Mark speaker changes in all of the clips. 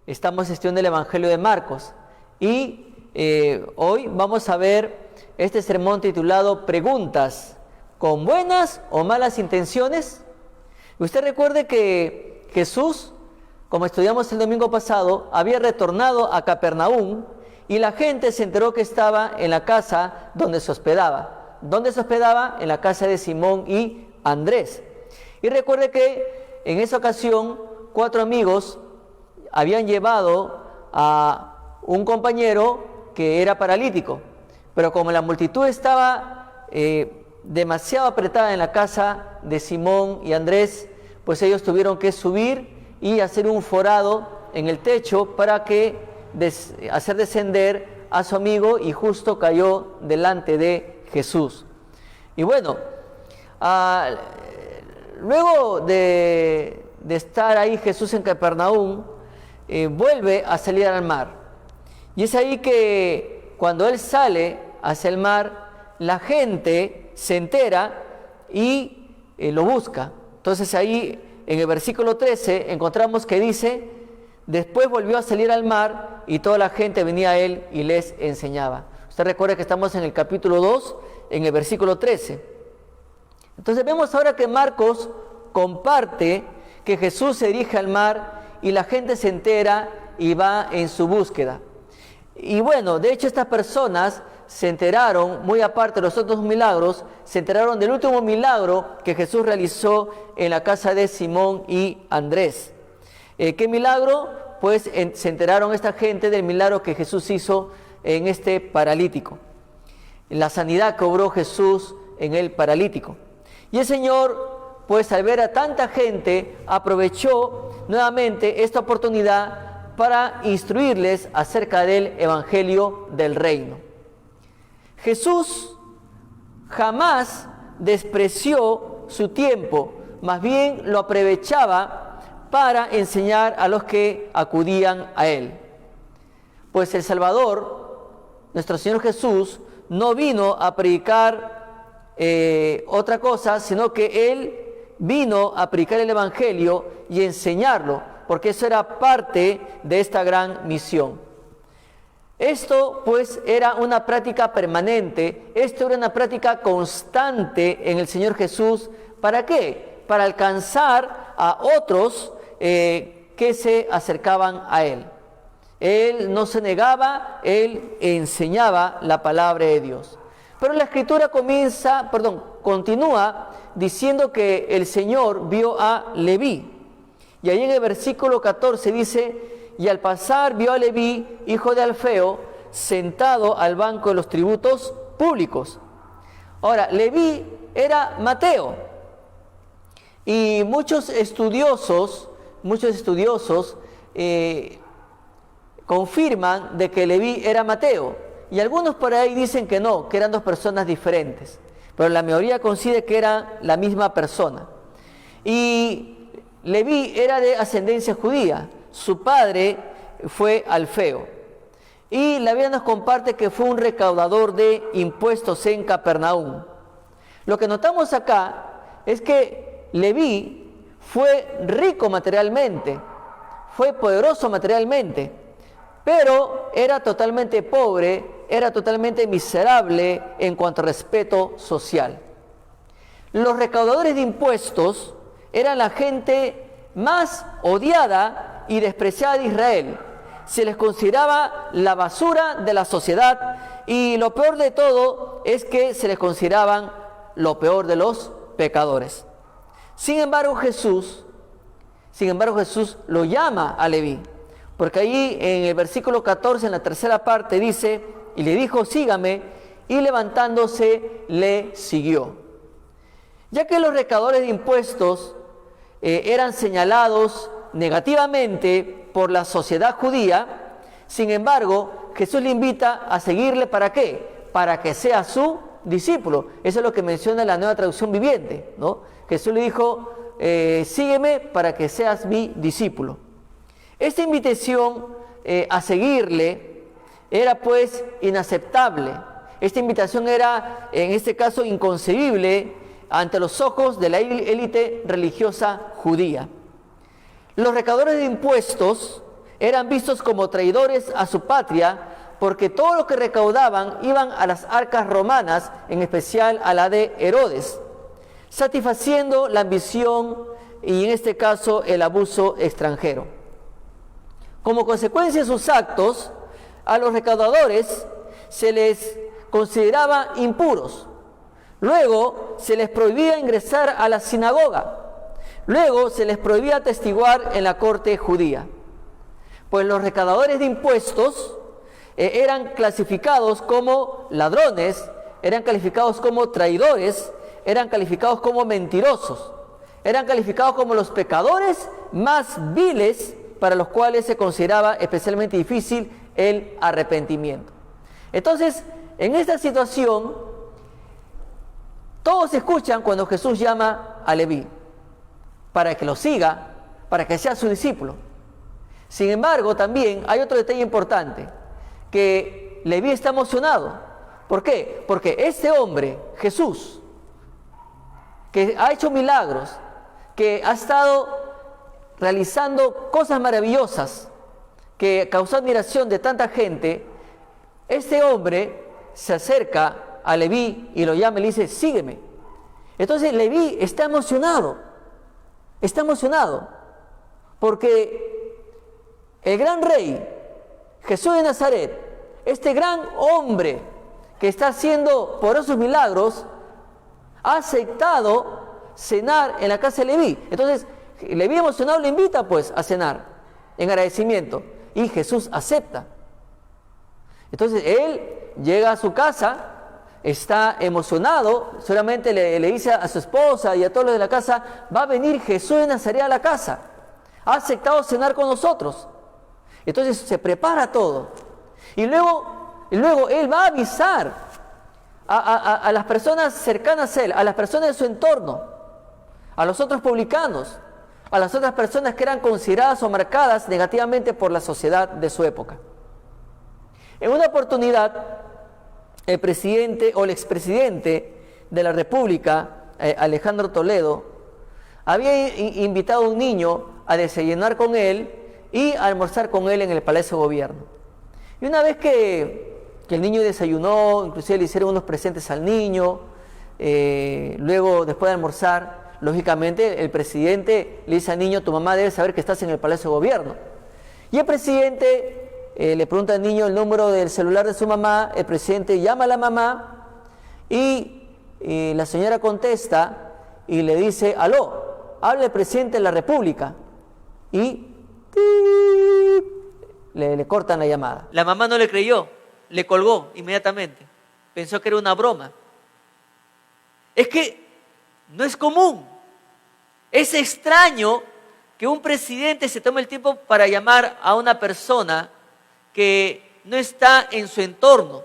Speaker 1: Estamos estudiando el Evangelio de Marcos y hoy vamos a ver este sermón titulado Preguntas, ¿con buenas o malas intenciones? Usted recuerde que Jesús, como estudiamos el domingo pasado, había retornado a Capernaum y la gente se enteró que estaba en la casa donde se hospedaba. ¿Dónde se hospedaba? En la casa de Simón y Andrés. Y recuerde que en esa ocasión 4 amigos habían llevado a un compañero que era paralítico, pero como la multitud estaba demasiado apretada en la casa de Simón y Andrés, pues ellos tuvieron que subir y hacer un forado en el techo para que hacer descender a su amigo, y justo cayó delante de Jesús. Y bueno, luego de estar ahí Jesús en Capernaum, vuelve a salir al mar. Y es ahí que cuando él sale hacia el mar, la gente se entera y lo busca. Entonces ahí en el versículo 13 encontramos que dice: después volvió a salir al mar y toda la gente venía a él y les enseñaba. Usted recuerda que estamos en el capítulo 2, en el versículo 13. Entonces vemos ahora que Marcos comparte que Jesús se dirige al mar y la gente se entera y va en su búsqueda. Y bueno, de hecho estas personas se enteraron, muy aparte de los otros milagros, se enteraron del último milagro que Jesús realizó en la casa de Simón y Andrés. ¿Qué milagro? Pues se enteraron esta gente del milagro que Jesús hizo en este paralítico. La sanidad que obró Jesús en el paralítico. Y el Señor, pues al ver a tanta gente, aprovechó nuevamente esta oportunidad para instruirles acerca del Evangelio del Reino. Jesús jamás despreció su tiempo, más bien lo aprovechaba para enseñar a los que acudían a Él. Pues el Salvador, nuestro Señor Jesús, no vino a predicar otra cosa, sino que Él vino a predicar el Evangelio y enseñarlo, porque eso era parte de esta gran misión. Esto pues era una práctica permanente, esto era una práctica constante en el Señor Jesús. ¿Para qué? Para alcanzar a otros que se acercaban a Él. Él no se negaba, Él enseñaba la palabra de Dios. Pero la Escritura continúa diciendo que el Señor vio a Leví. Y ahí en el versículo 14 dice: y al pasar vio a Leví, hijo de Alfeo, sentado al banco de los tributos públicos. Ahora, Leví era Mateo. Y muchos estudiosos confirman de que Leví era Mateo. Y algunos por ahí dicen que no, que eran 2 personas diferentes. Pero la mayoría coincide que era la misma persona. Y Leví era de ascendencia judía. Su padre fue Alfeo. Y la Biblia nos comparte que fue un recaudador de impuestos en Capernaum. Lo que notamos acá es que Leví fue rico materialmente, fue poderoso materialmente, pero era totalmente pobre, era totalmente miserable en cuanto a respeto social. Los recaudadores de impuestos eran la gente más odiada y despreciada de Israel. Se les consideraba la basura de la sociedad, y lo peor de todo es que se les consideraban lo peor de los pecadores. Sin embargo, Jesús lo llama a Leví, porque ahí en el versículo 14, en la tercera parte, dice: y le dijo: sígame, y levantándose le siguió. Ya que los recaudadores de impuestos eran señalados negativamente por la sociedad judía, sin embargo, Jesús le invita a seguirle. ¿Para qué? Para que sea su discípulo. Eso es lo que menciona la Nueva Traducción Viviente, ¿no? Jesús le dijo: sígueme para que seas mi discípulo. Esta invitación a seguirle era pues inaceptable. Esta invitación era, en este caso, inconcebible ante los ojos de la élite religiosa judía. Los recaudadores de impuestos eran vistos como traidores a su patria porque todo lo que recaudaban iban a las arcas romanas, en especial a la de Herodes, satisfaciendo la ambición y en este caso el abuso extranjero. Como consecuencia de sus actos, a los recaudadores se les consideraba impuros. Luego se les prohibía ingresar a la sinagoga. Luego se les prohibía atestiguar en la corte judía. Pues los recaudadores de impuestos eran clasificados como ladrones, eran calificados como traidores, eran calificados como mentirosos, eran calificados como los pecadores más viles, para los cuales se consideraba especialmente difícil el arrepentimiento. Entonces, en esta situación, todos escuchan cuando Jesús llama a Leví para que lo siga, para que sea su discípulo. Sin embargo, también hay otro detalle importante, que Leví está emocionado. ¿Por qué? Porque este hombre, Jesús, que ha hecho milagros, que ha estado realizando cosas maravillosas, que causó admiración de tanta gente, este hombre se acerca a Leví y lo llama y le dice, sígueme. Entonces Leví está emocionado, porque el gran rey, Jesús de Nazaret, este gran hombre que está haciendo poderosos milagros, ha aceptado cenar en la casa de Leví. Entonces Leví emocionado le invita pues a cenar en agradecimiento y Jesús acepta. Entonces él llega a su casa, está emocionado, solamente le dice a su esposa y a todos los de la casa, va a venir Jesús de Nazaret a la casa, ha aceptado cenar con nosotros. Entonces se prepara todo y luego él va a avisar a las personas cercanas a él, a las personas de su entorno, a los otros publicanos, a las otras personas que eran consideradas o marcadas negativamente por la sociedad de su época. En una oportunidad, el presidente o el expresidente de la República, Alejandro Toledo, había invitado a un niño a desayunar con él y a almorzar con él en el Palacio de Gobierno. Y una vez que el niño desayunó, inclusive le hicieron unos presentes al niño, luego después de almorzar, lógicamente el presidente le dice al niño, tu mamá debe saber que estás en el Palacio de Gobierno. Y el presidente le pregunta al niño el número del celular de su mamá, el presidente llama a la mamá y la señora contesta y le dice, aló, habla el presidente de la República. Y le cortan la llamada. La mamá no le creyó, le colgó inmediatamente, pensó que era una broma. Es que no es común, es extraño que un presidente se tome el tiempo para llamar a una persona que no está en su entorno.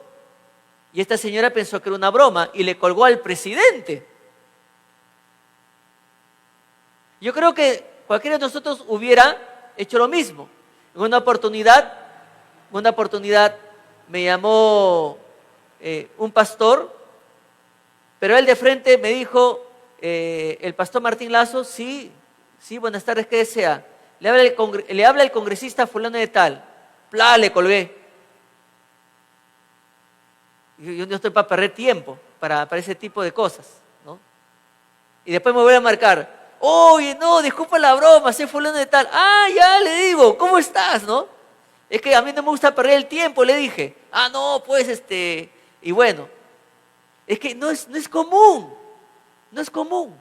Speaker 1: Y esta señora pensó que era una broma y le colgó al presidente. Yo creo que cualquiera de nosotros hubiera hecho lo mismo. En una oportunidad me llamó un pastor, pero él de frente me dijo, el pastor Martín Lazo, sí, buenas tardes, ¿qué desea? Le habla el congresista fulano de tal. ¡Pla! Le colgué. Yo no estoy para perder tiempo para ese tipo de cosas, ¿no? Y después me voy a marcar. Oye, no, disculpa la broma, soy fulano de tal. Ah, ya, le digo, ¿cómo estás, no? Es que a mí no me gusta perder el tiempo, le dije. Ah, no, pues, y bueno. Es que no es común. No es común.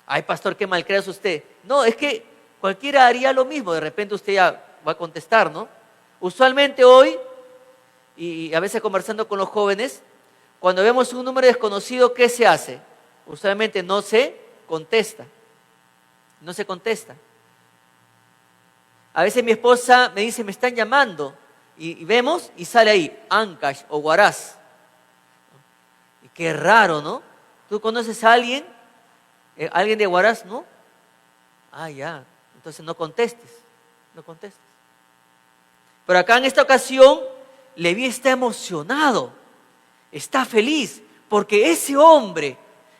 Speaker 1: Ay, pastor, qué mal creas usted. No, es que cualquiera haría lo mismo. De repente usted ya va a contestar, ¿no? Usualmente hoy, y a veces conversando con los jóvenes, cuando vemos un número desconocido, ¿qué se hace? Usualmente no se contesta. No se contesta. A veces mi esposa me dice, me están llamando. Y vemos y sale ahí, Ancash o Huaraz. Y qué raro, ¿no? ¿Tú conoces a alguien? ¿Alguien de Huaraz, no? Ah, ya. Entonces no contestes. No contestes. Pero acá en esta ocasión, Leví está emocionado. Está feliz. Porque ese hombre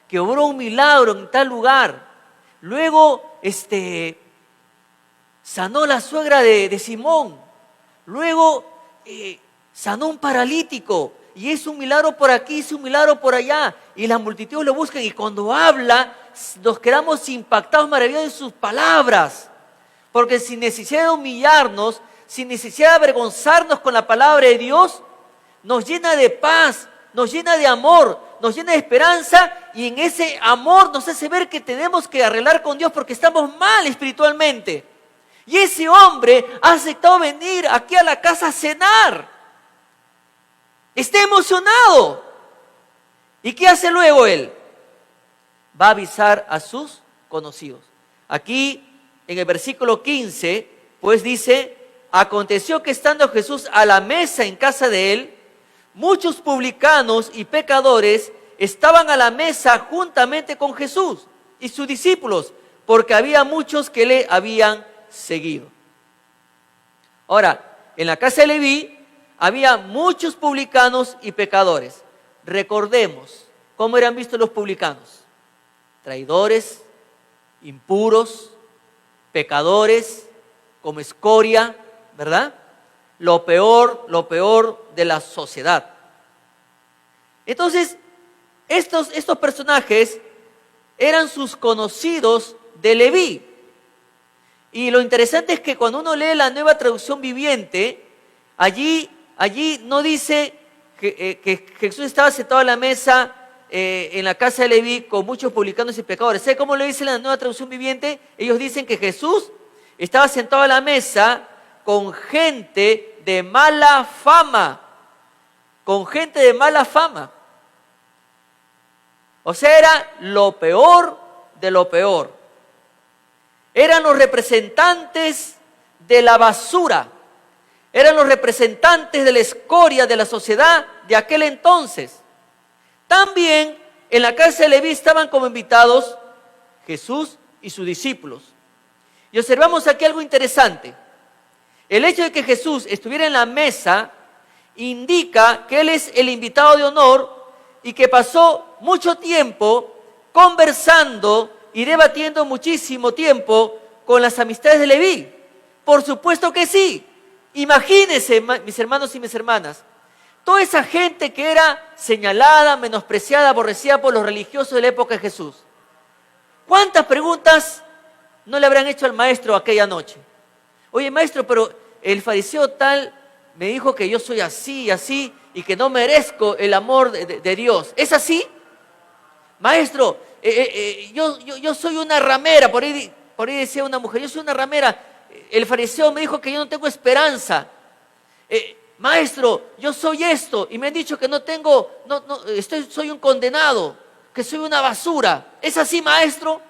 Speaker 1: que obró un milagro en tal lugar, luego
Speaker 2: sanó la suegra de Simón, luego sanó un paralítico, y es un milagro por aquí, es un milagro por allá, y las multitudes lo buscan, y cuando habla, nos quedamos impactados, maravillados de sus palabras, porque sin necesidad de humillarnos, sin necesidad de avergonzarnos con la palabra de Dios, nos llena de paz, nos llena de amor, nos llena de esperanza, y en ese amor nos hace ver que tenemos que arreglar con Dios porque estamos mal espiritualmente. Y ese hombre ha aceptado venir aquí a la casa a cenar. Está emocionado. ¿Y qué hace luego él? Va a avisar a sus conocidos. Aquí en el versículo 15, pues dice: aconteció que estando Jesús a la mesa en casa de él, muchos publicanos y pecadores estaban a la mesa juntamente con Jesús y sus discípulos, porque había muchos que le habían seguido. Ahora, en la casa de Leví había muchos publicanos y pecadores. Recordemos cómo eran vistos los publicanos: traidores, impuros, pecadores, como escoria, ¿verdad? Lo peor de la sociedad. Entonces, estos personajes eran sus conocidos de Leví. Y lo interesante es que cuando uno lee la Nueva Traducción Viviente, allí no dice que Jesús estaba sentado a la mesa en la casa de Leví con muchos publicanos y pecadores. ¿Sabe cómo lo dice la Nueva Traducción Viviente? Ellos dicen que Jesús estaba sentado a la mesa con gente de mala fama. Con gente de mala fama. O sea, era lo peor de lo peor. Eran los representantes de la basura. Eran los representantes de la escoria de la sociedad de aquel entonces. También en la casa de Leví estaban como invitados Jesús y sus discípulos. Y observamos aquí algo interesante. El hecho de que Jesús estuviera en la mesa indica que Él es el invitado de honor y que pasó mucho tiempo conversando y debatiendo muchísimo tiempo con las amistades de Leví. Por supuesto que sí. Imagínense, mis hermanos y mis hermanas, toda esa gente que era señalada, menospreciada, aborrecida por los religiosos de la época de Jesús. ¿Cuántas preguntas no le habrán hecho al maestro aquella noche? Oye, maestro, pero el fariseo tal me dijo que yo soy así y así y que no merezco el amor de Dios. ¿Es así? Maestro, yo soy una ramera, por ahí decía una mujer, yo soy una ramera. El fariseo me dijo que yo no tengo esperanza. Maestro, yo soy esto y me han dicho que no tengo, soy un condenado, que soy una basura. ¿Es así, maestro?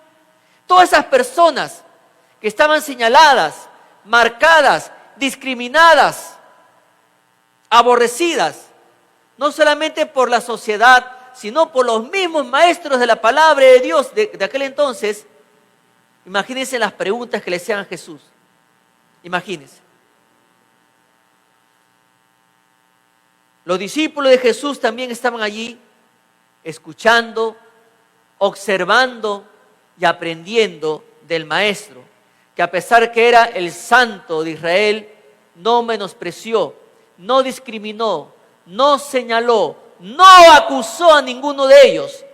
Speaker 2: Todas esas personas que estaban señaladas, marcadas, discriminadas, aborrecidas, no solamente por la sociedad, sino por los mismos maestros de la palabra de Dios de aquel entonces. Imagínense las preguntas que le hacían a Jesús. Imagínense. Los discípulos de Jesús también estaban allí, escuchando, observando y aprendiendo del Maestro, que a pesar que era el Santo de Israel, no menospreció, no discriminó, no señaló, no acusó a ninguno de ellos.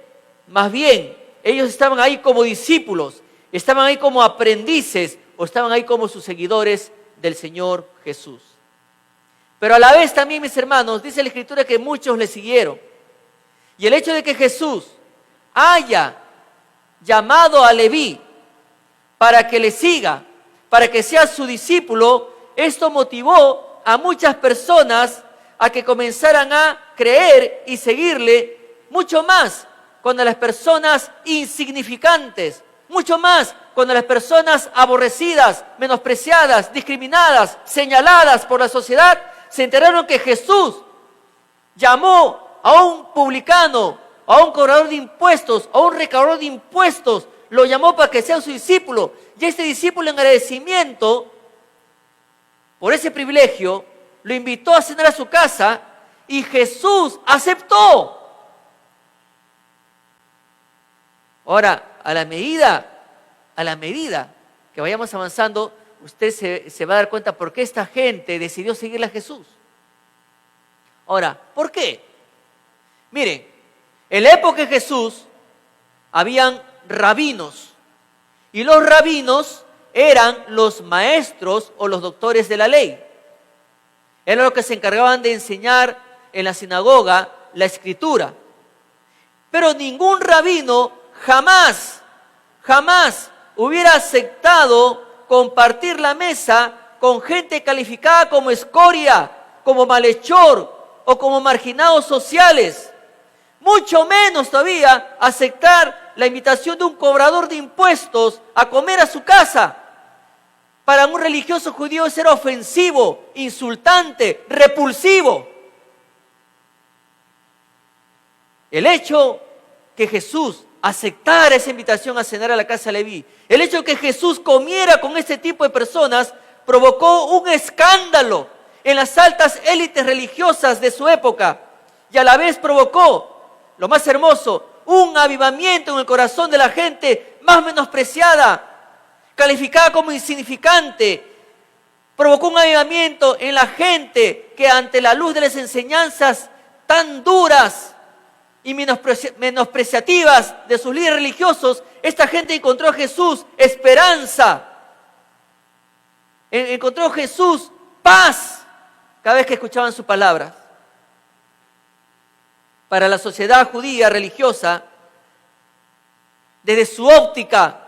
Speaker 2: Más bien, ellos estaban ahí como discípulos, estaban ahí como aprendices o estaban ahí como sus seguidores del Señor Jesús. Pero a la vez también, mis hermanos, dice la Escritura que muchos le siguieron. Y el hecho de que Jesús haya llamado a Leví para que le siga, para que sea su discípulo, esto motivó a muchas personas a que comenzaran a creer y seguirle mucho más cuando las personas insignificantes, mucho más cuando las personas aborrecidas, menospreciadas, discriminadas, señaladas por la sociedad, se enteraron que Jesús llamó a un publicano, a un cobrador de impuestos, a un recaudador de impuestos, lo llamó para que sea su discípulo. Y este discípulo, en agradecimiento por ese privilegio, lo invitó a cenar a su casa y Jesús aceptó. Ahora, a la medida que vayamos avanzando, usted se va a dar cuenta por qué esta gente decidió seguirle a Jesús. Ahora, ¿por qué? Miren, en la época de Jesús habían rabinos, y los rabinos eran los maestros o los doctores de la ley. Eran los que se encargaban de enseñar en la sinagoga la escritura. Pero ningún rabino jamás hubiera aceptado compartir la mesa con gente calificada como escoria, como malhechor o como marginados sociales. Mucho menos todavía aceptar la invitación de un cobrador de impuestos a comer a su casa. Para un religioso judío eso era ofensivo, insultante, repulsivo. El hecho que Jesús aceptara esa invitación a cenar a la casa de Leví, el hecho que Jesús comiera con este tipo de personas, provocó un escándalo en las altas élites religiosas de su época, y a la vez provocó, lo más hermoso, un avivamiento en el corazón de la gente más menospreciada, calificada como insignificante. Provocó un avivamiento en la gente que ante la luz de las enseñanzas tan duras y menospreciativas de sus líderes religiosos, esta gente encontró a Jesús esperanza, encontró a Jesús paz cada vez que escuchaban sus palabras. Para la sociedad judía religiosa, desde su óptica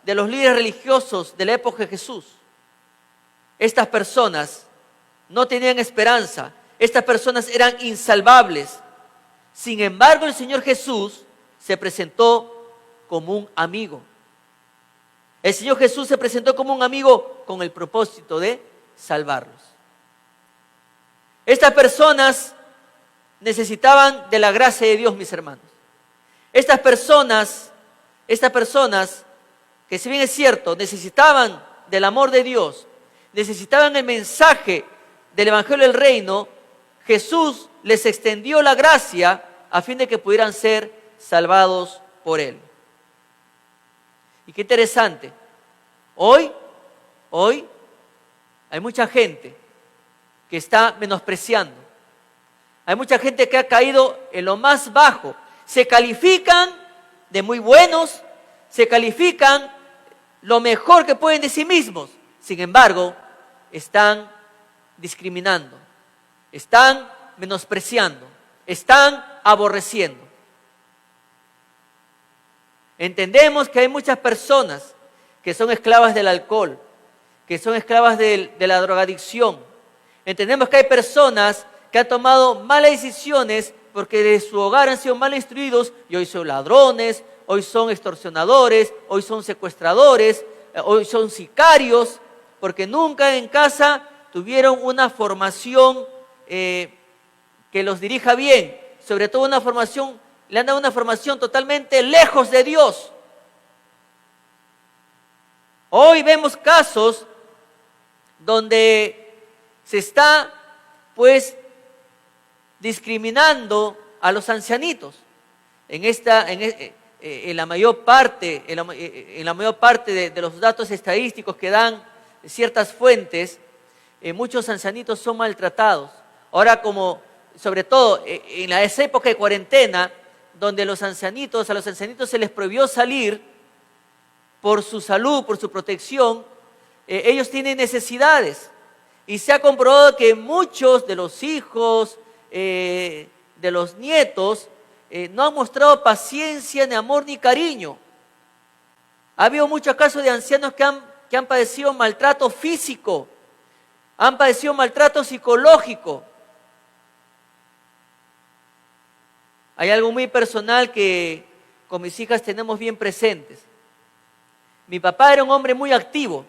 Speaker 2: de los líderes religiosos de la época de Jesús, estas personas no tenían esperanza, estas personas eran insalvables. Sin embargo, el Señor Jesús se presentó como un amigo. El Señor Jesús se presentó como un amigo con el propósito de salvarlos. Estas personas necesitaban de la gracia de Dios, mis hermanos. Estas personas, que si bien es cierto, necesitaban del amor de Dios, necesitaban el mensaje del Evangelio del Reino, Jesús les extendió la gracia a fin de que pudieran ser salvados por Él. Y qué interesante, hoy hay mucha gente que está menospreciando. Hay mucha gente que ha caído en lo más bajo. Se califican de muy buenos, se califican lo mejor que pueden de sí mismos. Sin embargo, están discriminando, están menospreciando, están aborreciendo. Entendemos que hay muchas personas que son esclavas del alcohol, que son esclavas de la drogadicción. Entendemos que hay personas que han tomado malas decisiones porque de su hogar han sido mal instruidos y hoy son ladrones, hoy son extorsionadores, hoy son secuestradores, hoy son sicarios, porque nunca en casa tuvieron una formación que los dirija bien, sobre todo le han dado una formación totalmente lejos de Dios. Hoy vemos casos donde se está, discriminando a los ancianitos. En la mayor parte de los datos estadísticos que dan ciertas fuentes, muchos ancianitos son maltratados. Ahora, sobre todo en esa época de cuarentena, donde a los ancianitos se les prohibió salir por su salud, por su protección, ellos tienen necesidades. Y se ha comprobado que muchos de los hijos, de los nietos, no han mostrado paciencia, ni amor, ni cariño. Ha habido muchos casos de ancianos que han padecido maltrato físico, han padecido maltrato psicológico. Hay algo muy personal que con mis hijas tenemos bien presentes. Mi papá era un hombre muy activo.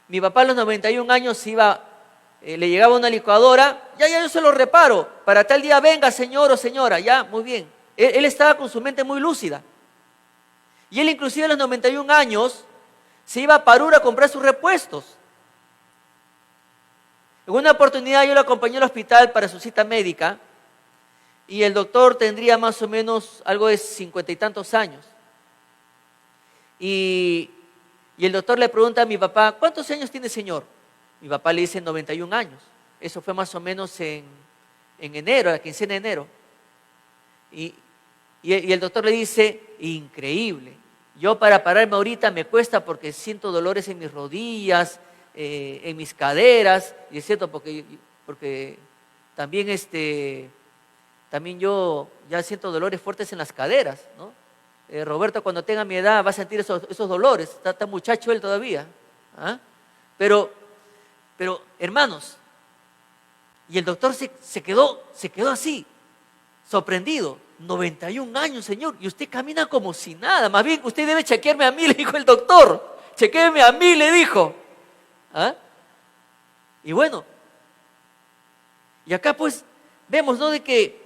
Speaker 2: Mi papá a los 91 años le llegaba una licuadora, ya yo se lo reparo, para tal día venga señor o señora, ya, muy bien. Él estaba con su mente muy lúcida. Y él inclusive a los 91 años se iba a Parura a comprar sus repuestos. En una oportunidad yo lo acompañé al hospital para su cita médica y el doctor tendría más o menos algo de 50 y tantos años. Y Y el doctor le pregunta a mi papá, ¿cuántos años tiene, señor? Mi papá le dice 91 años. Eso fue más o menos en enero, a la quincena de enero. Y el doctor le dice, increíble. Yo para pararme ahorita me cuesta porque siento dolores en mis rodillas, en mis caderas. Y es cierto, porque también, también yo ya siento dolores fuertes en las caderas, ¿no? Roberto, cuando tenga mi edad va a sentir esos dolores. Está muchacho él todavía. ¿Ah? Pero, hermanos, y el doctor se quedó así, sorprendido. 91 años, señor, y usted camina como si nada. Más bien, usted debe chequearme a mí, le dijo el doctor. Chequéeme a mí, le dijo. ¿Ah? Y bueno, y acá pues vemos, ¿no? De que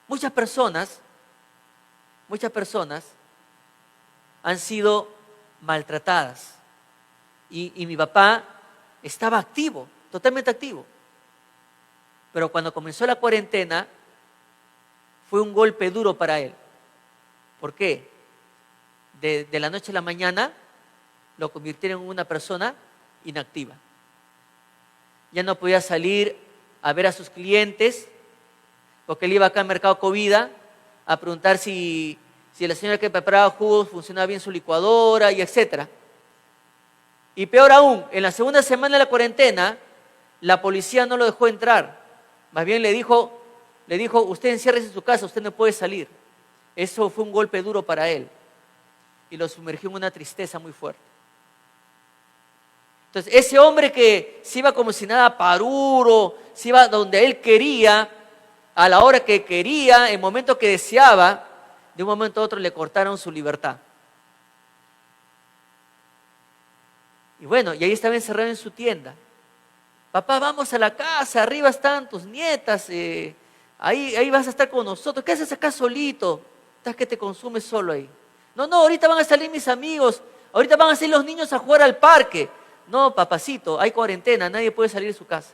Speaker 2: muchas personas han sido maltratadas. Y mi papá estaba activo, totalmente activo. Pero cuando comenzó la cuarentena, fue un golpe duro para él. ¿Por qué? De la noche a la mañana lo convirtieron en una persona inactiva. Ya no podía salir a ver a sus clientes, porque él iba acá al mercado Covida a preguntar si la señora que preparaba jugos funcionaba bien su licuadora y etcétera. Y peor aún, en la segunda semana de la cuarentena, la policía no lo dejó entrar. Más bien le dijo, usted enciérrese en su casa, usted no puede salir. Eso fue un golpe duro para él. Y lo sumergió en una tristeza muy fuerte. Entonces, ese hombre que se iba como si nada Paruro, se iba donde él quería, a la hora que quería, en el momento que deseaba, de un momento a otro le cortaron su libertad. Y bueno, y ahí estaba encerrado en su tienda. Papá, vamos a la casa, arriba están tus nietas, ahí vas a estar con nosotros. ¿Qué haces acá solito? Estás que te consumes solo ahí. No, ahorita van a salir mis amigos, ahorita van a salir los niños a jugar al parque. No, papacito, hay cuarentena, nadie puede salir de su casa.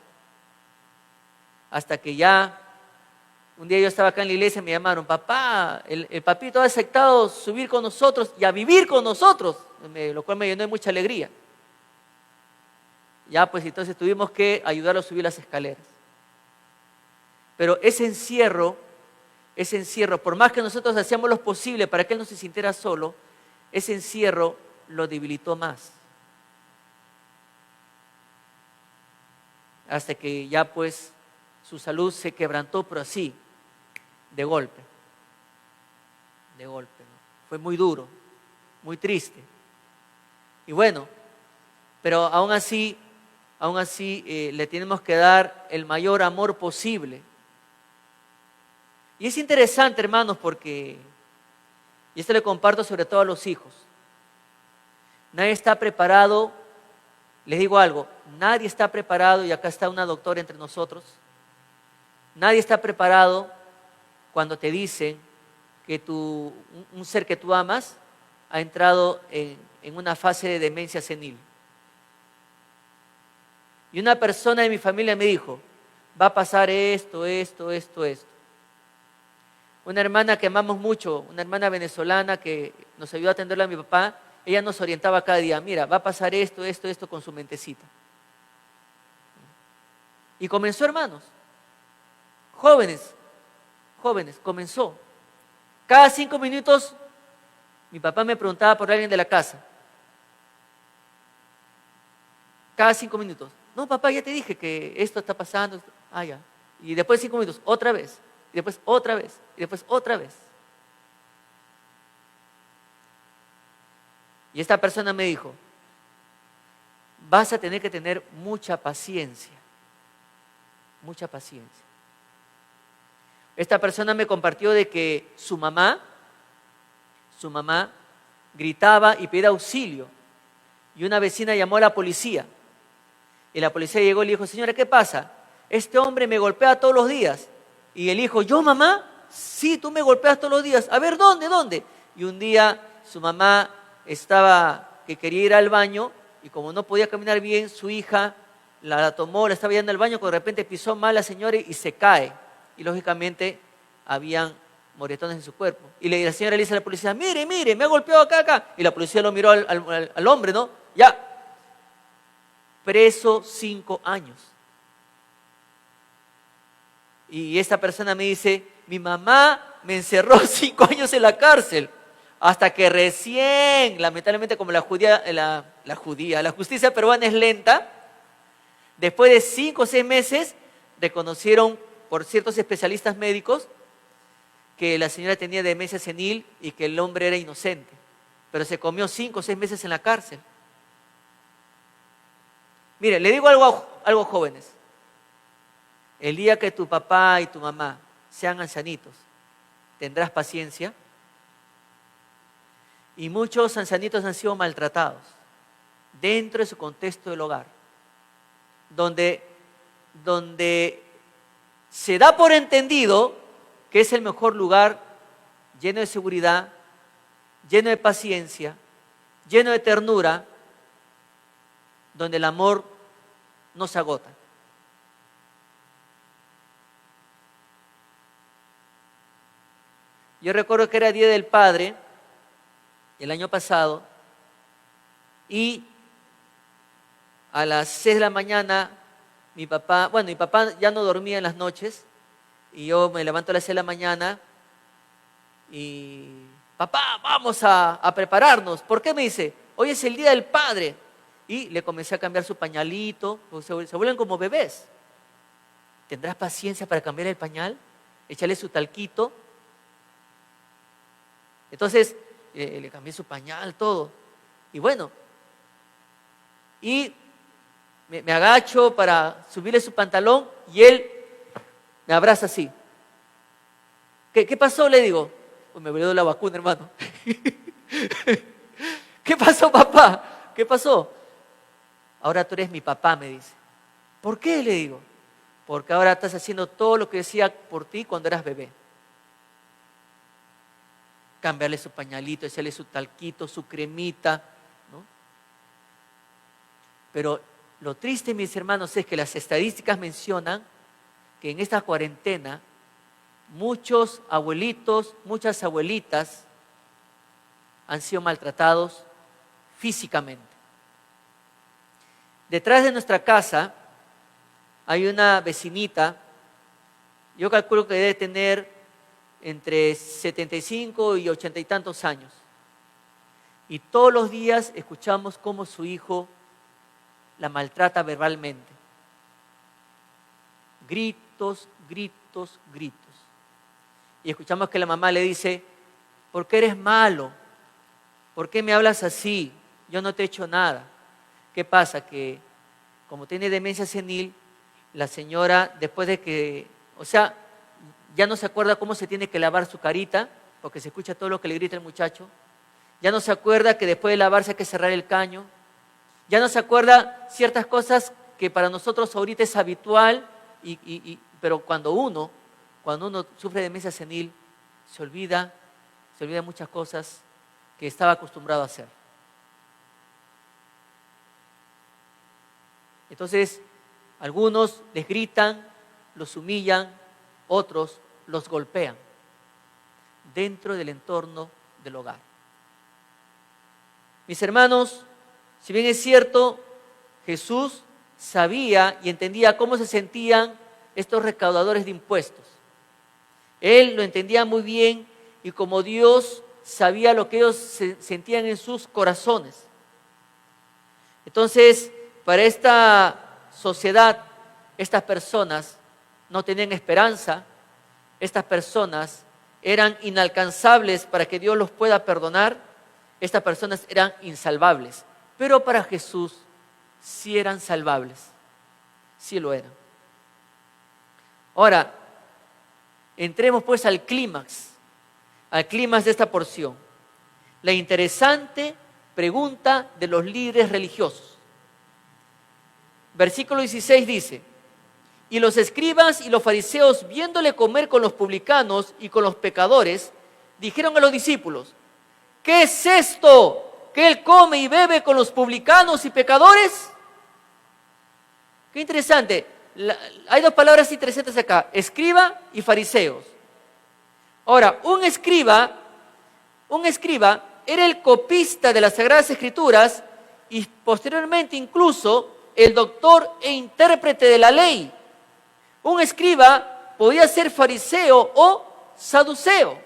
Speaker 2: Hasta que ya, un día yo estaba acá en la iglesia y me llamaron, papá, el papito ha aceptado subir con nosotros y a vivir con nosotros, lo cual me llenó de mucha alegría. Ya, pues entonces tuvimos que ayudarlo a subir las escaleras. Pero ese encierro, por más que nosotros hacíamos lo posible para que él no se sintiera solo, ese encierro lo debilitó más. Hasta que ya pues su salud se quebrantó, pero así, de golpe. ¿No? Fue muy duro, muy triste. Y bueno, pero aún así le tenemos que dar el mayor amor posible. Y es interesante, hermanos, porque, y esto le comparto sobre todo a los hijos, nadie está preparado, les digo algo, nadie está preparado, y acá está una doctora entre nosotros, nadie está preparado cuando te dicen que un ser que tú amas ha entrado en una fase de demencia senil. Y una persona de mi familia me dijo, va a pasar esto. Una hermana que amamos mucho, una hermana venezolana que nos ayudó a atenderle a mi papá, ella nos orientaba cada día, mira, va a pasar esto con su mentecita. Y comenzó, hermanos, jóvenes, comenzó. Cada 5 minutos, mi papá me preguntaba por alguien de la casa. Cada 5 minutos. No, papá, ya te dije que esto está pasando. Ah, ya. Y después de 5 minutos, otra vez. Y después otra vez. Y después otra vez. Y esta persona me dijo, vas a tener que tener mucha paciencia. Mucha paciencia. Esta persona me compartió de que su mamá gritaba y pedía auxilio. Y una vecina llamó a la policía. Y la policía llegó y le dijo, señora, ¿qué pasa? Este hombre me golpea todos los días. Y el hijo, ¿yo, mamá? Sí, tú me golpeas todos los días. A ver, ¿dónde? Y un día su mamá que quería ir al baño, y como no podía caminar bien, su hija la tomó, la estaba llevando al baño, cuando de repente pisó mal la señora y se cae. Y lógicamente habían moretones en su cuerpo. Y la señora le dice a la policía, mire, me ha golpeado acá. Y la policía lo miró al hombre, ¿no? Ya. Preso 5 años. Y esta persona me dice, mi mamá me encerró 5 años en la cárcel, hasta que recién, lamentablemente como la justicia peruana es lenta, después de 5 o 6 meses, reconocieron por ciertos especialistas médicos que la señora tenía demencia senil y que el hombre era inocente, pero se comió 5 o 6 meses en la cárcel. Mire, le digo algo jóvenes. El día que tu papá y tu mamá sean ancianitos, tendrás paciencia. Y muchos ancianitos han sido maltratados dentro de su contexto del hogar, donde se da por entendido que es el mejor lugar, lleno de seguridad, lleno de paciencia, lleno de ternura, donde el amor no se agota. Yo recuerdo que era Día del Padre, el año pasado, y a las 6 de la mañana, mi papá ya no dormía en las noches, y yo me levanto a las 6 de la mañana, y papá, vamos a prepararnos. ¿Por qué? Me dice, hoy es el Día del Padre. Y le comencé a cambiar su pañalito, pues se vuelven como bebés. ¿Tendrás paciencia para cambiar el pañal? Echarle su talquito. Entonces, le cambié su pañal, todo. Y bueno, y me agacho para subirle su pantalón y él me abraza así. ¿Qué pasó? Le digo. Pues me volvió la vacuna, hermano. ¿Qué pasó, papá? ¿Qué pasó? Ahora tú eres mi papá, me dice. ¿Por qué? Le digo. Porque ahora estás haciendo todo lo que decía por ti cuando eras bebé. Cambiarle su pañalito, echarle su talquito, su cremita, ¿no? Pero lo triste, mis hermanos, es que las estadísticas mencionan que en esta cuarentena muchos abuelitos, muchas abuelitas han sido maltratados físicamente. Detrás de nuestra casa hay una vecinita, yo calculo que debe tener entre 75 y 80 y tantos años. Y todos los días escuchamos cómo su hijo la maltrata verbalmente. Gritos, gritos, gritos. Y escuchamos que la mamá le dice, ¿por qué eres malo? ¿Por qué me hablas así? Yo no te he hecho nada. ¿Qué pasa? Que como tiene demencia senil, la señora después de que, ya no se acuerda cómo se tiene que lavar su carita, porque se escucha todo lo que le grita el muchacho. Ya no se acuerda que después de lavarse hay que cerrar el caño. Ya no se acuerda ciertas cosas que para nosotros ahorita es habitual, pero cuando uno sufre demencia senil, se olvida muchas cosas que estaba acostumbrado a hacer. Entonces, algunos les gritan, los humillan, otros los golpean dentro del entorno del hogar. Mis hermanos, si bien es cierto, Jesús sabía y entendía cómo se sentían estos recaudadores de impuestos. Él lo entendía muy bien y como Dios sabía lo que ellos sentían en sus corazones. Entonces, para esta sociedad, estas personas no tenían esperanza, estas personas eran inalcanzables para que Dios los pueda perdonar, estas personas eran insalvables. Pero para Jesús sí eran salvables, sí lo eran. Ahora, entremos pues al clímax de esta porción. La interesante pregunta de los líderes religiosos. Versículo 16 dice, y los escribas y los fariseos, viéndole comer con los publicanos y con los pecadores, dijeron a los discípulos, ¿qué es esto que él come y bebe con los publicanos y pecadores? Qué interesante. Hay dos palabras interesantes acá, escriba y fariseos. Ahora, un escriba era el copista de las Sagradas Escrituras y posteriormente incluso el doctor e intérprete de la ley. Un escriba podía ser fariseo o saduceo.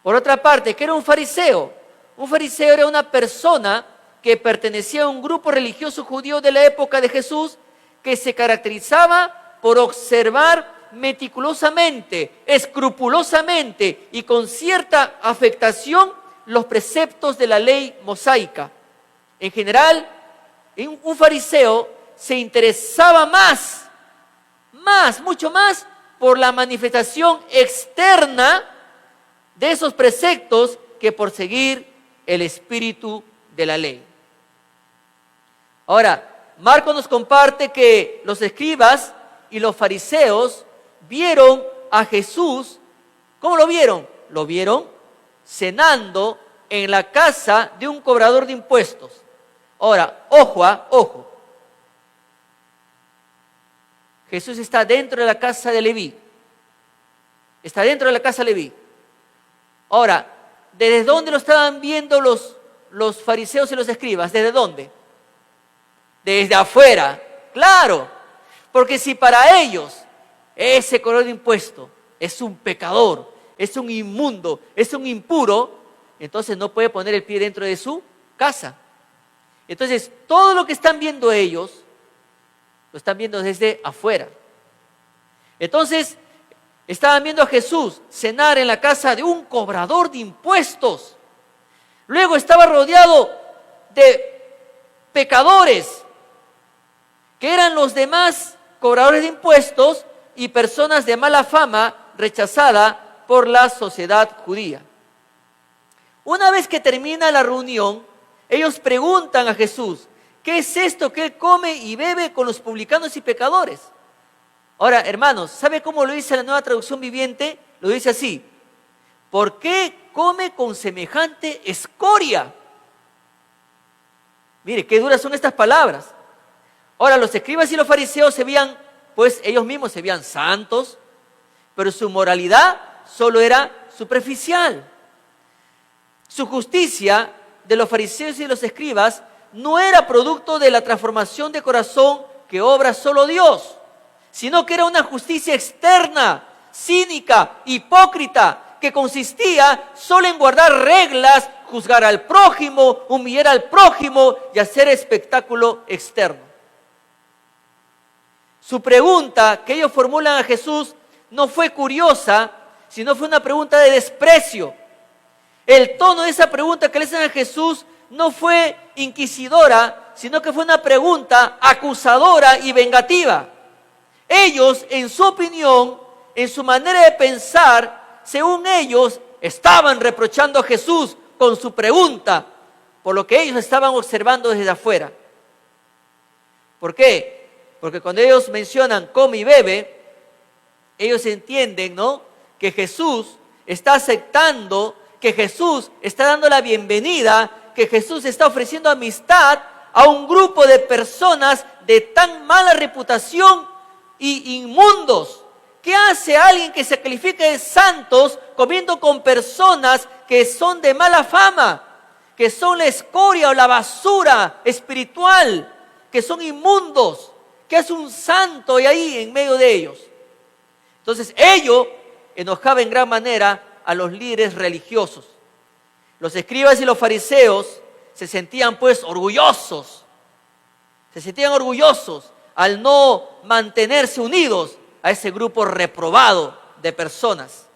Speaker 2: Por otra parte, ¿qué era un fariseo? Un fariseo era una persona que pertenecía a un grupo religioso judío de la época de Jesús que se caracterizaba por observar meticulosamente, escrupulosamente y con cierta afectación los preceptos de la ley mosaica. En general, un fariseo se interesaba mucho más por la manifestación externa de esos preceptos que por seguir el espíritu de la ley. Ahora, Marcos nos comparte que los escribas y los fariseos vieron a Jesús. ¿Cómo lo vieron? Lo vieron cenando en la casa de un cobrador de impuestos. Ahora, ojo. Jesús está dentro de la casa de Leví. Está dentro de la casa de Leví. Ahora, ¿desde dónde lo estaban viendo los fariseos y los escribas? ¿Desde dónde? Desde afuera. Claro, porque si para ellos ese cobrador de impuestos es un pecador, es un inmundo, es un impuro, entonces no puede poner el pie dentro de su casa. Entonces, todo lo que están viendo ellos, lo están viendo desde afuera. Entonces, estaban viendo a Jesús cenar en la casa de un cobrador de impuestos. Luego estaba rodeado de pecadores, que eran los demás cobradores de impuestos y personas de mala fama rechazada por la sociedad judía. Una vez que termina la reunión, ellos preguntan a Jesús, ¿qué es esto que él come y bebe con los publicanos y pecadores? Ahora, hermanos, ¿sabe cómo lo dice la Nueva Traducción Viviente? Lo dice así: ¿por qué come con semejante escoria? Mire, qué duras son estas palabras. Ahora, los escribas y los fariseos se veían, pues ellos mismos se veían santos, pero su moralidad solo era superficial. Su justicia de los fariseos y los escribas no era producto de la transformación de corazón que obra solo Dios, sino que era una justicia externa, cínica, hipócrita, que consistía solo en guardar reglas, juzgar al prójimo, humillar al prójimo y hacer espectáculo externo. Su pregunta que ellos formulan a Jesús no fue curiosa, sino fue una pregunta de desprecio. El tono de esa pregunta que le hacen a Jesús no fue inquisidora, sino que fue una pregunta acusadora y vengativa. Ellos, en su opinión, en su manera de pensar, según ellos, estaban reprochando a Jesús con su pregunta, por lo que ellos estaban observando desde afuera. ¿Por qué? Porque cuando ellos mencionan come y bebe, ellos entienden, ¿no?, que Jesús está aceptando, que Jesús está dando la bienvenida, que Jesús está ofreciendo amistad a un grupo de personas de tan mala reputación y inmundos. ¿Qué hace alguien que se califica de santos comiendo con personas que son de mala fama, que son la escoria o la basura espiritual, que son inmundos? ¿Qué hace un santo ahí en medio de ellos? Entonces, ello enojaba en gran manera a los líderes religiosos. Los escribas y los fariseos se sentían pues orgullosos. Se sentían orgullosos al no mantenerse unidos a ese grupo reprobado de personas.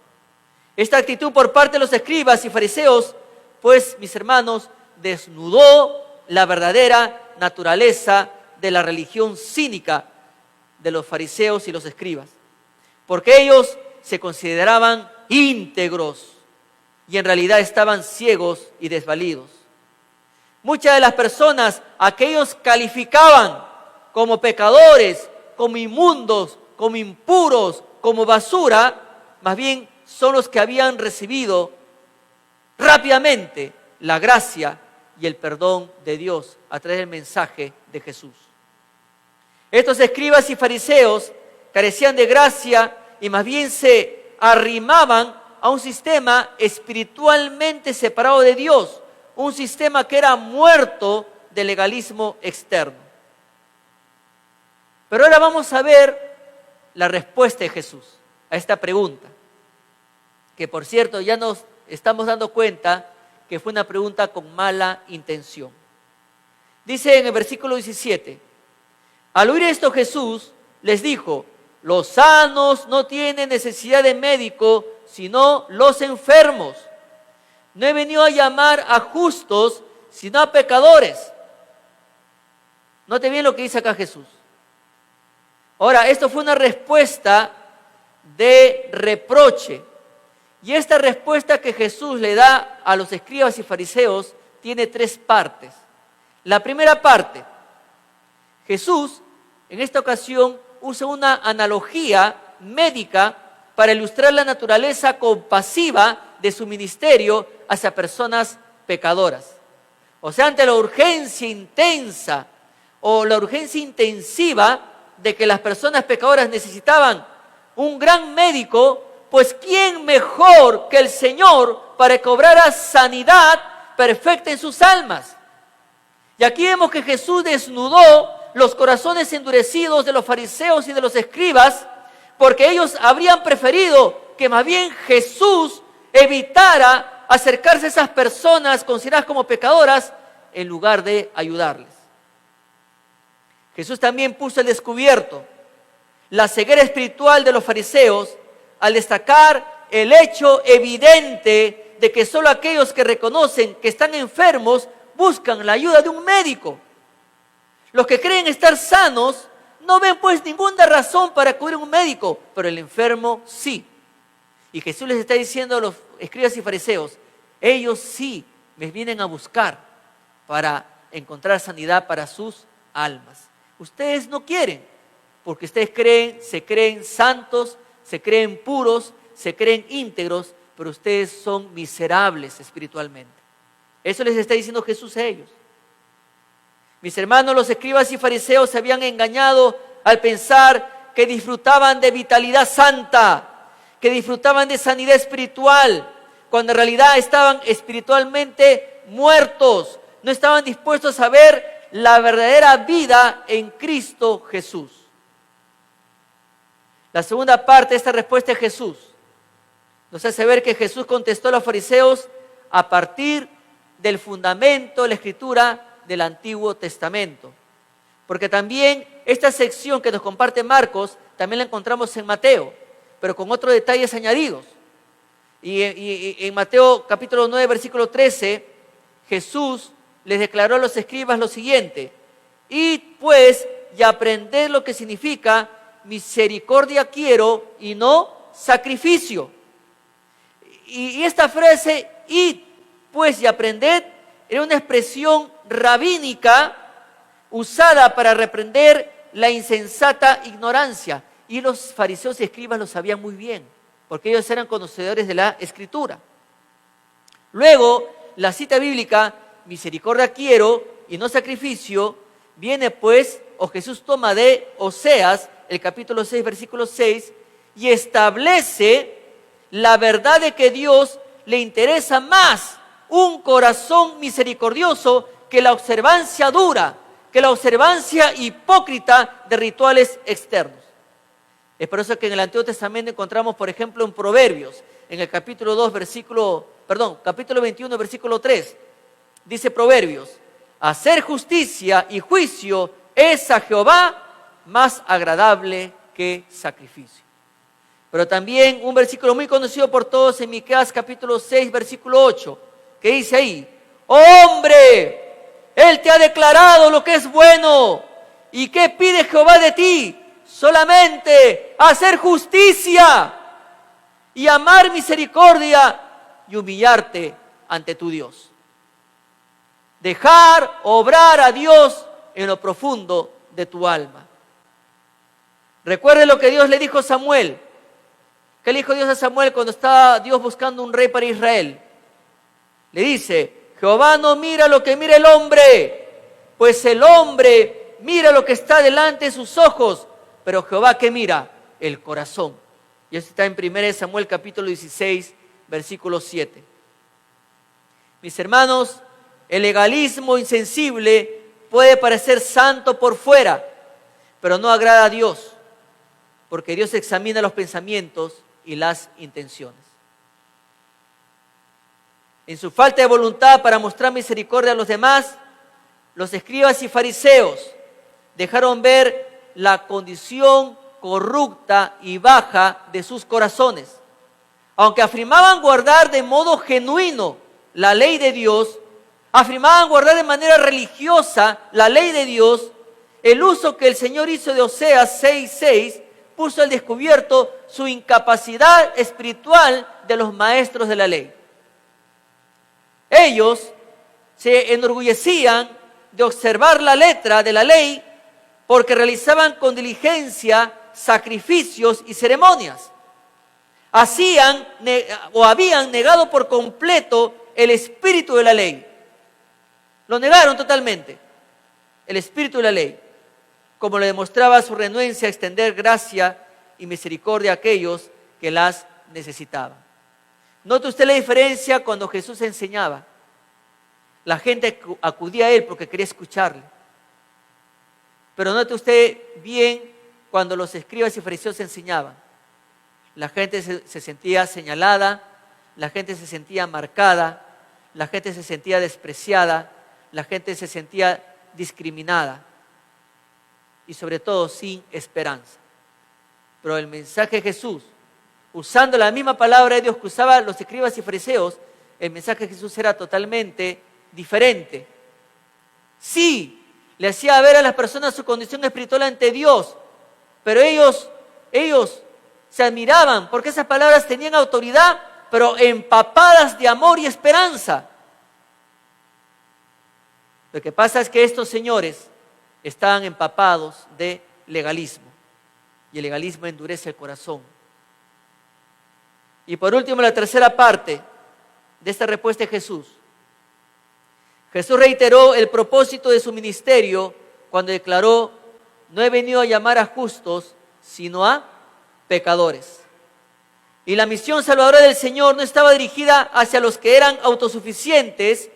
Speaker 2: Esta actitud por parte de los escribas y fariseos, pues, mis hermanos, desnudó la verdadera naturaleza de la religión cínica de los fariseos y los escribas, porque ellos se consideraban íntegros y en realidad estaban ciegos y desvalidos. Muchas de las personas a que ellos calificaban como pecadores, como inmundos, como impuros, como basura, más bien son los que habían recibido rápidamente la gracia y el perdón de Dios a través del mensaje de Jesús. Estos escribas y fariseos carecían de gracia y más bien se arrimaban a un sistema espiritualmente separado de Dios, un sistema que era muerto del legalismo externo. Pero ahora vamos a ver la respuesta de Jesús a esta pregunta, que por cierto ya nos estamos dando cuenta que fue una pregunta con mala intención. Dice en el versículo 17, al oír esto Jesús les dijo, los sanos no tienen necesidad de médico, sino los enfermos. No he venido a llamar a justos, sino a pecadores. Note bien lo que dice acá Jesús. Ahora, esto fue una respuesta de reproche. Y esta respuesta que Jesús le da a los escribas y fariseos tiene tres partes. La primera parte, Jesús en esta ocasión usa una analogía médica para ilustrar la naturaleza compasiva de su ministerio hacia personas pecadoras. O sea, ante la urgencia intensa o la urgencia intensiva de que las personas pecadoras necesitaban un gran médico, pues ¿quién mejor que el Señor para que obrara sanidad perfecta en sus almas? Y aquí vemos que Jesús desnudó los corazones endurecidos de los fariseos y de los escribas, porque ellos habrían preferido que más bien Jesús evitara acercarse a esas personas consideradas como pecadoras en lugar de ayudarles. Jesús también puso al descubierto la ceguera espiritual de los fariseos al destacar el hecho evidente de que solo aquellos que reconocen que están enfermos buscan la ayuda de un médico. Los que creen estar sanos no ven pues ninguna razón para acudir a un médico, pero el enfermo sí. Y Jesús les está diciendo a los escribas y fariseos, ellos sí me vienen a buscar para encontrar sanidad para sus almas. Ustedes no quieren, porque ustedes se creen santos, se creen puros, se creen íntegros, pero ustedes son miserables espiritualmente. Eso les está diciendo Jesús a ellos. Mis hermanos, los escribas y fariseos se habían engañado al pensar que disfrutaban de vitalidad santa, que disfrutaban de sanidad espiritual, cuando en realidad estaban espiritualmente muertos, no estaban dispuestos a ver la verdadera vida en Cristo Jesús. La segunda parte de esta respuesta de Jesús nos hace ver que Jesús contestó a los fariseos a partir del fundamento de la Escritura del Antiguo Testamento. Porque también esta sección que nos comparte Marcos, también la encontramos en Mateo, pero con otros detalles añadidos. Y en Mateo capítulo 9, versículo 13, Jesús les declaró a los escribas lo siguiente: id pues y aprended lo que significa misericordia quiero y no sacrificio. Y esta frase, id pues y aprended, era una expresión rabínica usada para reprender la insensata ignorancia. Y los fariseos y escribas lo sabían muy bien, porque ellos eran conocedores de la Escritura. Luego, la cita bíblica, misericordia quiero y no sacrificio, viene pues, o Jesús toma de Oseas, el capítulo 6, versículo 6, y establece la verdad de que Dios le interesa más un corazón misericordioso que la observancia dura, que la observancia hipócrita de rituales externos. Es por eso que en el Antiguo Testamento encontramos, por ejemplo, en Proverbios, en el capítulo 21, versículo 3, dice Proverbios, hacer justicia y juicio es a Jehová más agradable que sacrificio. Pero también un versículo muy conocido por todos en Miqueas capítulo 6, versículo 8, que dice ahí, hombre, Él te ha declarado lo que es bueno, ¿y qué pide Jehová de ti? Solamente hacer justicia y amar misericordia y humillarte ante tu Dios. Dejar obrar a Dios en lo profundo de tu alma. Recuerde lo que Dios le dijo a Samuel. ¿Qué le dijo Dios a Samuel cuando estaba Dios buscando un rey para Israel? Le dice, Jehová no mira lo que mira el hombre, pues el hombre mira lo que está delante de sus ojos, pero Jehová ¿qué mira? El corazón. Y eso está en 1 Samuel capítulo 16, versículo 7. Mis hermanos, el legalismo insensible puede parecer santo por fuera, pero no agrada a Dios, porque Dios examina los pensamientos y las intenciones. En su falta de voluntad para mostrar misericordia a los demás, los escribas y fariseos dejaron ver la condición corrupta y baja de sus corazones. Aunque afirmaban guardar de modo genuino la ley de Dios, afirmaban guardar de manera religiosa la ley de Dios, el uso que el Señor hizo de Oseas 6:6 puso al descubierto su incapacidad espiritual de los maestros de la ley. Ellos se enorgullecían de observar la letra de la ley porque realizaban con diligencia sacrificios y ceremonias. Habían negado por completo el espíritu de la ley. Lo negaron totalmente, el espíritu de la ley, como le demostraba su renuencia a extender gracia y misericordia a aquellos que las necesitaban. ¿Note usted la diferencia cuando Jesús enseñaba? La gente acudía a Él porque quería escucharle. Pero note usted bien cuando los escribas y fariseos enseñaban. La gente se sentía señalada, la gente se sentía marcada, la gente se sentía despreciada, la gente se sentía discriminada y sobre todo sin esperanza. Pero el mensaje de Jesús, usando la misma palabra de Dios que usaban los escribas y fariseos, el mensaje de Jesús era totalmente diferente. Sí, le hacía ver a las personas su condición espiritual ante Dios, pero ellos se admiraban porque esas palabras tenían autoridad, pero empapadas de amor y esperanza. Lo que pasa es que estos señores estaban empapados de legalismo, y el legalismo endurece el corazón. Y por último, la tercera parte de esta respuesta de Jesús. Jesús reiteró el propósito de su ministerio cuando declaró: no he venido a llamar a justos, sino a pecadores. Y la misión salvadora del Señor no estaba dirigida hacia los que eran autosuficientes,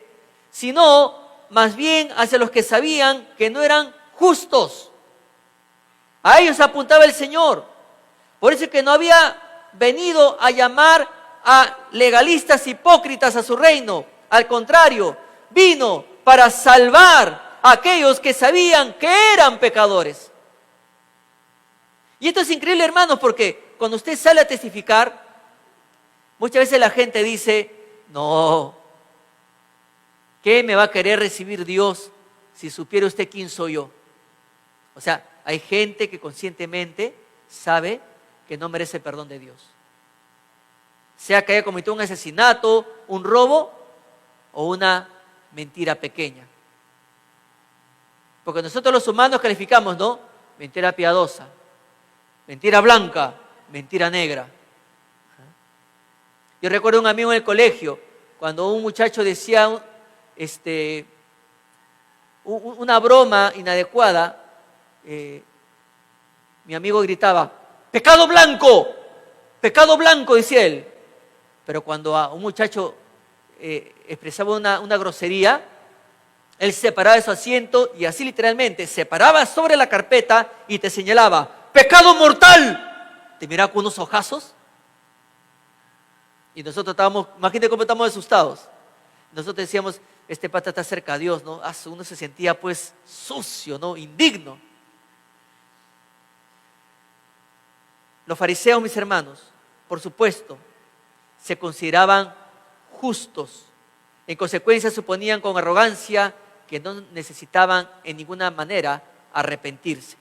Speaker 2: sino más bien hacia los que sabían que no eran justos. A ellos apuntaba el Señor. Por eso es que no había venido a llamar a legalistas hipócritas a su reino. Al contrario, vino para salvar a aquellos que sabían que eran pecadores. Y esto es increíble, hermanos, porque cuando usted sale a testificar, muchas veces la gente dice: no, ¿qué me va a querer recibir Dios si supiera usted quién soy yo? O sea, hay gente que conscientemente sabe que no merece el perdón de Dios. Sea que haya cometido un asesinato, un robo o una mentira pequeña. Porque nosotros los humanos calificamos, ¿no? Mentira piadosa, mentira blanca, mentira negra. Yo recuerdo un amigo en el colegio, cuando un muchacho decía una broma inadecuada, mi amigo gritaba: ¡pecado blanco!, decía él. Pero cuando a un muchacho expresaba una grosería, él se paraba de su asiento y así literalmente se paraba sobre la carpeta y te señalaba: ¡pecado mortal! Te miraba con unos ojazos. Y nosotros imagínate cómo estamos asustados. Nosotros decíamos: este pata está cerca de Dios, ¿no? Uno se sentía pues sucio, ¿no? Indigno. Los fariseos, mis hermanos, por supuesto, se consideraban justos. En consecuencia, suponían con arrogancia que no necesitaban en ninguna manera arrepentirse.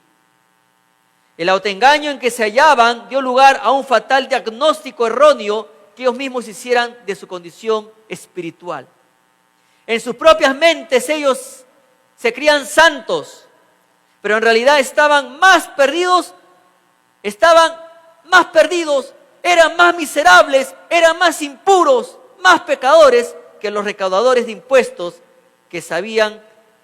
Speaker 2: El autoengaño en que se hallaban dio lugar a un fatal diagnóstico erróneo que ellos mismos hicieran de su condición espiritual. En sus propias mentes ellos se creían santos, pero en realidad estaban más perdidos, eran más miserables, eran más impuros, más pecadores que los recaudadores de impuestos que sabían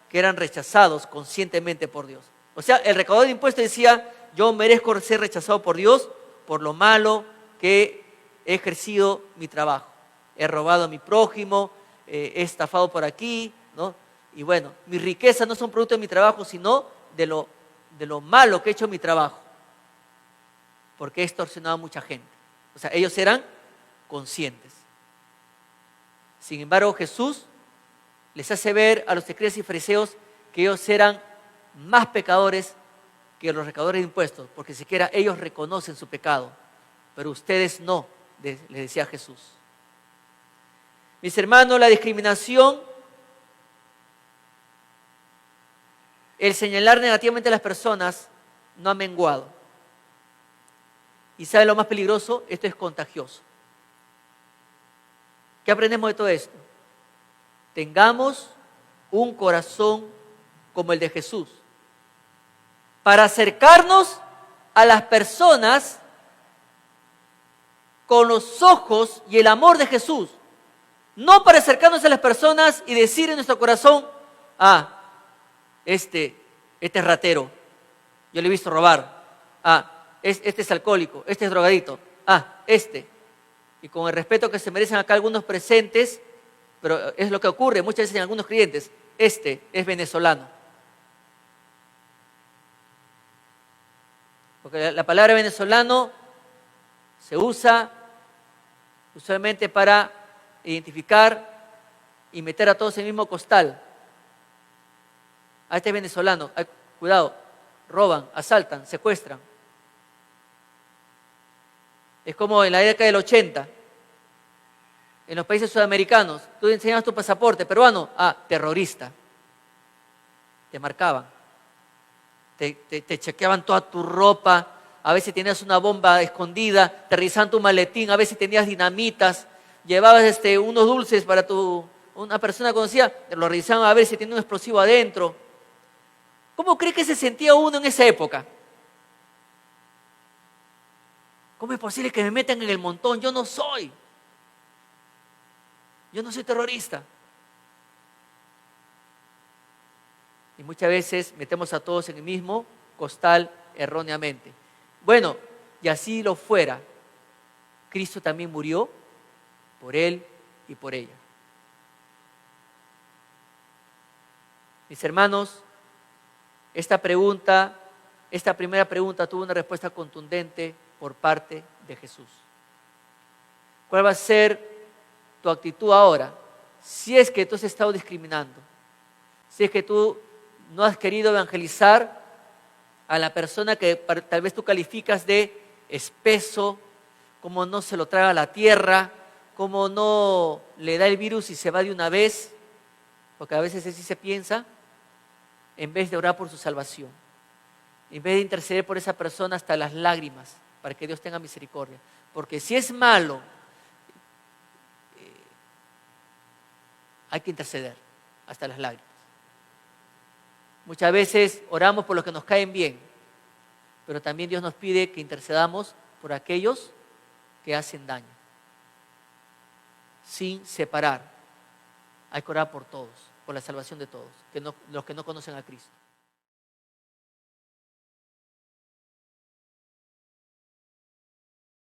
Speaker 2: que eran rechazados conscientemente por Dios. O sea, el recaudador de impuestos decía: yo merezco ser rechazado por Dios por lo malo que he ejercido mi trabajo. he robado a mi prójimo, he estafado por aquí, ¿no? Y bueno, mis riquezas no son producto de mi trabajo, sino de lo malo que he hecho en mi trabajo, porque he extorsionado a mucha gente. O sea, ellos eran conscientes. Sin embargo, Jesús les hace ver a los escribas y fariseos que ellos eran más pecadores que los recaudadores de impuestos, porque siquiera ellos reconocen su pecado, pero ustedes no, les decía Jesús. Mis hermanos, la discriminación, el señalar negativamente a las personas no ha menguado. ¿Y sabe lo más peligroso? Esto es contagioso. ¿Qué aprendemos de todo esto? Tengamos un corazón como el de Jesús, para acercarnos a las personas con los ojos y el amor de Jesús. No para acercarnos a las personas y decir en nuestro corazón, este es ratero, yo le he visto robar. Este es alcohólico, este es drogadito. Y con el respeto que se merecen acá algunos presentes, pero es lo que ocurre muchas veces en algunos creyentes, este es venezolano. Porque la palabra venezolano se usa usualmente para identificar y meter a todos en el mismo costal. Este es venezolano, cuidado, roban, asaltan, secuestran. Es como en la década del 80, en los países sudamericanos, tú enseñabas tu pasaporte peruano, terrorista. Te marcaban. Te chequeaban toda tu ropa, a veces tenías una bomba escondida, te revisaban tu maletín, a veces tenías dinamitas, llevabas unos dulces para una persona conocida, te lo revisaban a ver si tenía un explosivo adentro. ¿Cómo cree que se sentía uno en esa época? ¿Cómo es posible que me metan en el montón? Yo no soy terrorista. Y muchas veces metemos a todos en el mismo costal erróneamente. Bueno, y así lo fuera, Cristo también murió por él y por ella. Mis hermanos, esta primera pregunta tuvo una respuesta contundente por parte de Jesús. ¿Cuál va a ser tu actitud ahora? Si es que tú has estado discriminando, si es que tú no has querido evangelizar a la persona que tal vez tú calificas de espeso, como no se lo traga a la tierra, como no le da el virus y se va de una vez, porque a veces así se piensa, en vez de orar por su salvación, en vez de interceder por esa persona hasta las lágrimas, para que Dios tenga misericordia. Porque si es malo, hay que interceder hasta las lágrimas. Muchas veces oramos por los que nos caen bien, pero también Dios nos pide que intercedamos por aquellos que hacen daño, sin separar. Hay que orar por todos, por la salvación de todos, los que no conocen a Cristo.